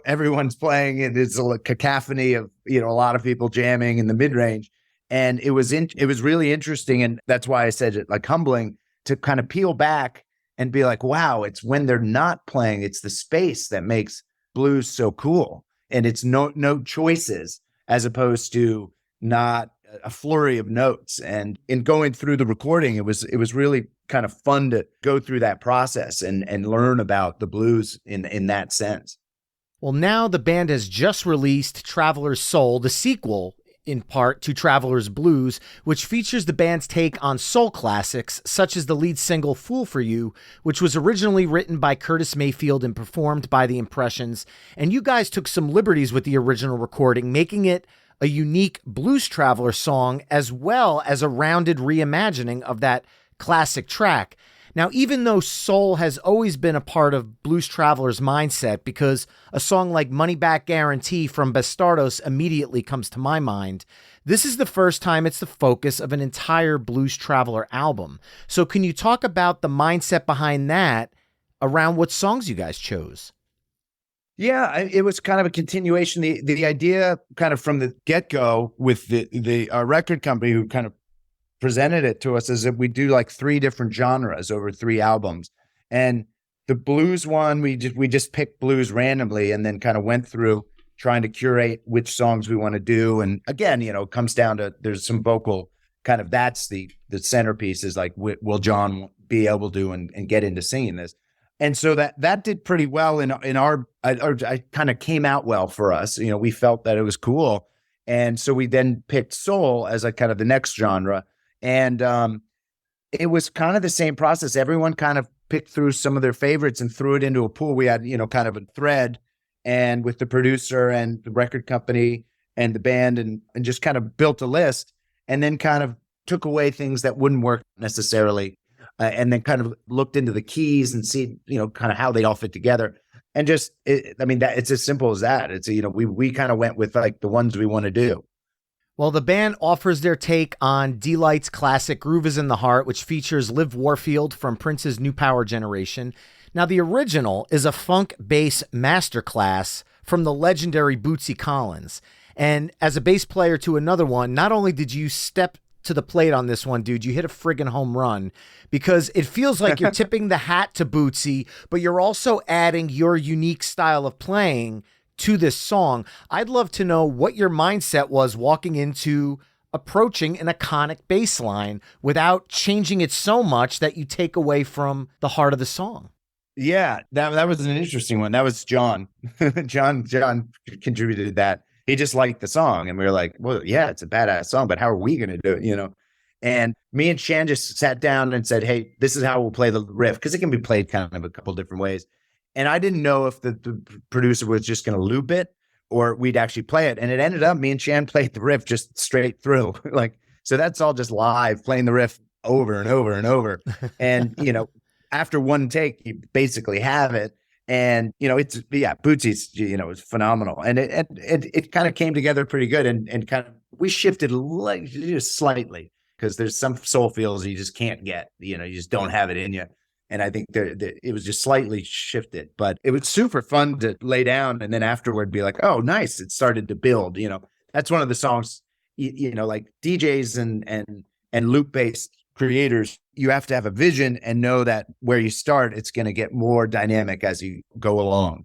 everyone's playing it. It's a cacophony of, a lot of people jamming in the mid range. And it was really interesting. And that's why I said it, like, humbling to kind of peel back and be like, wow, it's when they're not playing, it's the space that makes blues so cool. And it's no choices as opposed to not a flurry of notes. And in going through the recording, it was really kind of fun to go through that process and learn about the blues in that sense.
Well, now the band has just released Traveler's Soul, the sequel in part to Traveler's Blues, which features the band's take on soul classics, such as the lead single Fool for You, which was originally written by Curtis Mayfield and performed by The Impressions. And you guys took some liberties with the original recording, making it a unique Blues Traveler song, as well as a rounded reimagining of that classic track. Now, even though soul has always been a part of Blues Traveler's mindset, because a song like Money Back Guarantee from Bastardos immediately comes to my mind, this is the first time it's the focus of an entire Blues Traveler album. So can you talk about the mindset behind that around what songs you guys chose?
Yeah, it was kind of a continuation. The idea kind of from the get-go with the record company who kind of presented it to us is that we do like 3 different genres over 3 albums. And the blues one, we just picked blues randomly and then kind of went through trying to curate which songs we want to do. And again, it comes down to, there's some vocal kind of, that's the centerpiece is like, will John be able to and get into singing this? And so that did pretty well in our, I kind of came out well for us. We felt that it was cool. And so we then picked soul as like kind of the next genre. And it was kind of the same process. Everyone kind of picked through some of their favorites and threw it into a pool. We had, kind of a thread, and with the producer and the record company and the band and just kind of built a list, and then kind of took away things that wouldn't work necessarily. And then kind of looked into the keys and see, kind of how they all fit together. And just, it's as simple as that. It's, we kind of went with like the ones we want to do.
Well, the band offers their take on D-Light's classic Groove is in the Heart, which features Liv Warfield from Prince's New Power Generation. Now, the original is a funk bass masterclass from the legendary Bootsy Collins. And as a bass player to another one, not only did you step to the plate on this one, dude, you hit a friggin' home run, because it feels like you're tipping the hat to Bootsy, but you're also adding your unique style of playing to this song. I'd love to know what your mindset was walking into approaching an iconic bass line without changing it so much that you take away from the heart of the song.
Yeah, that was an interesting one. That was John. John contributed that. He just liked the song, and we were like, well, yeah, it's a badass song, but how are we going to do it, And me and Shan just sat down and said, hey, this is how we'll play the riff, because it can be played kind of a couple different ways. And I didn't know if the producer was just going to loop it or we'd actually play it. And it ended up, me and Shan played the riff just straight through. So that's all just live, playing the riff over and over and over. And, after one take, you basically have it. And, Bootsy's, is phenomenal. And it kind of came together pretty good. And kind of, we shifted just slightly, because there's some soul feels you just can't get, you just don't have it in you. And I think it was just slightly shifted, but it was super fun to lay down and then afterward be like, oh, nice. It started to build, that's one of the songs, like DJs and loop-based creators, you have to have a vision and know that where you start, it's going to get more dynamic as you go along.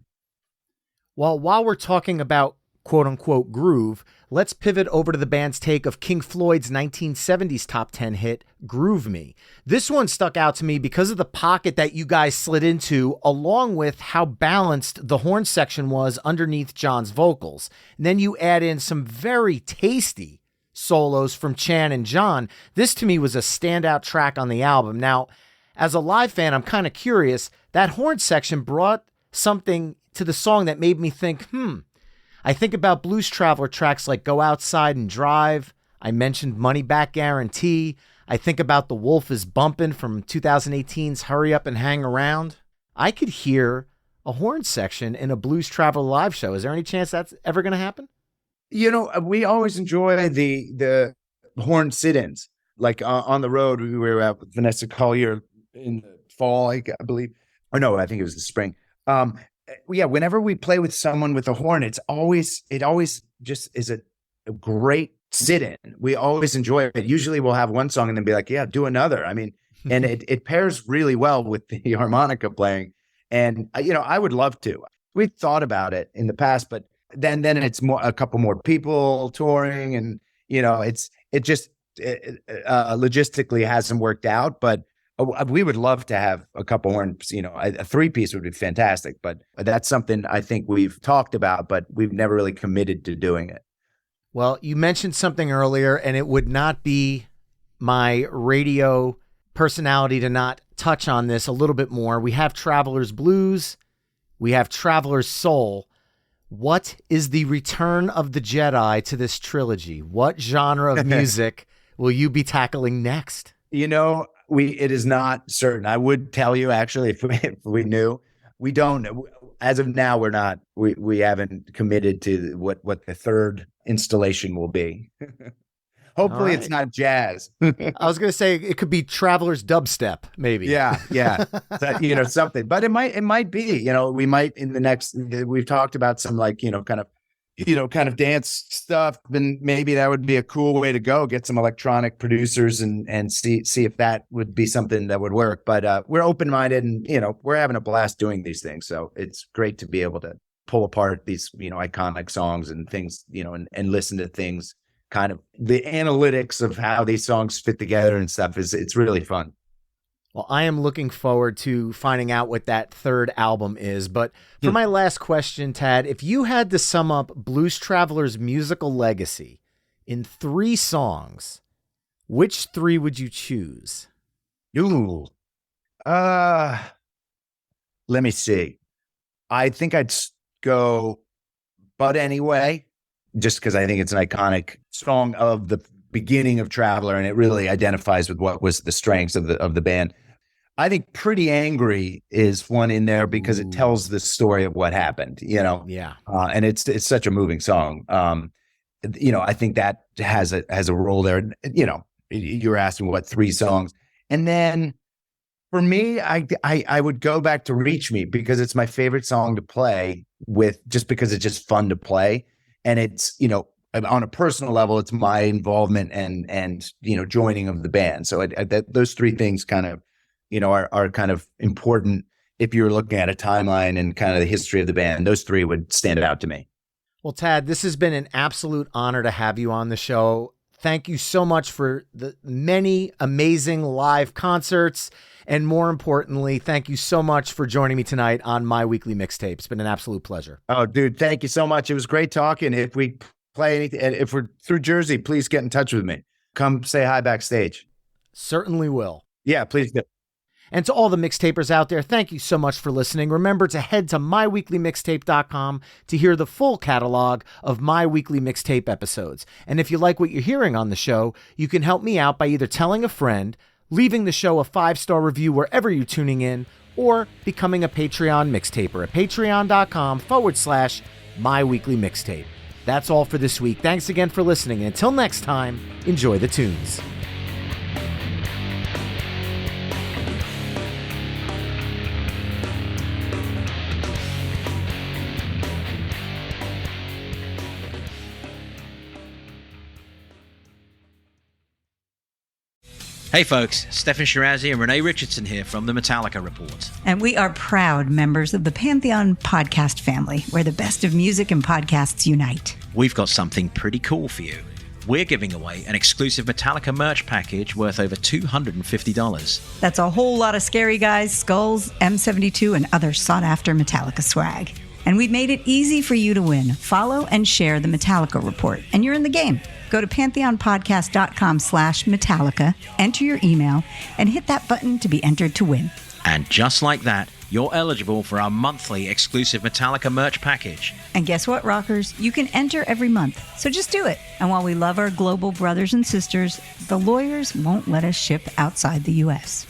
Well, while we're talking about quote unquote groove, let's pivot over to the band's take of King Floyd's 1970s top 10 hit, Groove Me. This one stuck out to me because of the pocket that you guys slid into, along with how balanced the horn section was underneath John's vocals. And then you add in some very tasty solos from Chan and John. This to me was a standout track on the album. Now, as a live fan, I'm kind of curious, that horn section brought something to the song that made me think, I think about Blues Traveler tracks like Go Outside and Drive. I mentioned Money Back Guarantee. I think about The Wolf is Bumpin' from 2018's Hurry Up and Hang Around. I could hear a horn section in a Blues Traveler live show. Is there any chance that's ever going to happen?
We always enjoy the horn sit-ins. Like on the road, we were out with Vanessa Collier in the fall, I believe. Or no, I think it was the spring. Whenever we play with someone with a horn, it always just is a great sit-in. We always enjoy it. Usually we'll have one song and then be like, yeah, do another. I mean, and it pairs really well with the harmonica playing. And, I would love to. We've thought about it in the past, but then it's a couple more people touring and, it just logistically hasn't worked out, but we would love to have a couple horns, a three-piece would be fantastic, but that's something I think we've talked about, but we've never really committed to doing it.
Well, you mentioned something earlier, and it would not be my radio personality to not touch on this a little bit more. We have Traveler's Blues. We have Traveler's Soul. What is the return of the Jedi to this trilogy? What genre of music will you be tackling next?
It is not certain. I would tell you, actually, if we knew. We don't. As of now, we're not. We haven't committed to what the third installation will be. Hopefully, It's not jazz.
I was going to say it could be Traveler's Dubstep, maybe.
Yeah. Something. But it might be. We might in the next. We've talked about some kind of dance stuff, and maybe that would be a cool way to go. Get some electronic producers and see if that would be something that would work. But we're open-minded, and we're having a blast doing these things. So it's great to be able to pull apart these iconic songs and things, and listen to things. Kind of the analytics of how these songs fit together and stuff it's really fun.
Well, I am looking forward to finding out what that third album is. But for my last question, Tad, if you had to sum up Blues Traveler's musical legacy in 3 songs, which 3 would you choose?
Ooh. Let me see. I think I'd go But Anyway, just because I think it's an iconic song of the beginning of Traveler, and it really identifies with what was the strengths of the band. I think Pretty Angry is one in there because it tells the story of what happened,
Yeah.
And it's such a moving song. I think that has a role there. You were asking what 3 songs, and then for me, I would go back to Reach Me because it's my favorite song to play with, just because it's just fun to play, and it's on a personal level, it's my involvement and joining of the band. So those 3 things kind of are kind of important if you're looking at a timeline and kind of the history of the band. Those 3 would stand out to me.
Well, Tad, this has been an absolute honor to have you on the show. Thank you so much for the many amazing live concerts. And more importantly, thank you so much for joining me tonight on My Weekly Mixtape. It's been an absolute pleasure.
Oh, dude, thank you so much. It was great talking. If we play anything, if we're through Jersey, please get in touch with me. Come say hi backstage.
Certainly will.
Yeah, please do.
And to all the mixtapers out there, thank you so much for listening. Remember to head to myweeklymixtape.com to hear the full catalog of My Weekly Mixtape episodes. And if you like what you're hearing on the show, you can help me out by either telling a friend, leaving the show a 5-star review wherever you're tuning in, or becoming a Patreon mixtaper at patreon.com/myweeklymixtape. That's all for this week. Thanks again for listening. And until next time, enjoy the tunes.
Hey folks, Stefan Shirazi and Renee Richardson here from the Metallica Report.
And we are proud members of the Pantheon podcast family, where the best of music and podcasts unite.
We've got something pretty cool for you. We're giving away an exclusive Metallica merch package worth over $250.
That's a whole lot of Scary Guys, skulls, M72, and other sought-after Metallica swag. And we've made it easy for you to win. Follow and share the Metallica Report, and you're in the game. Go to pantheonpodcast.com/Metallica, enter your email, and hit that button to be entered to win.
And just like that, you're eligible for our monthly exclusive Metallica merch package.
And guess what, rockers? You can enter every month. So just do it. And while we love our global brothers and sisters, the lawyers won't let us ship outside the U.S.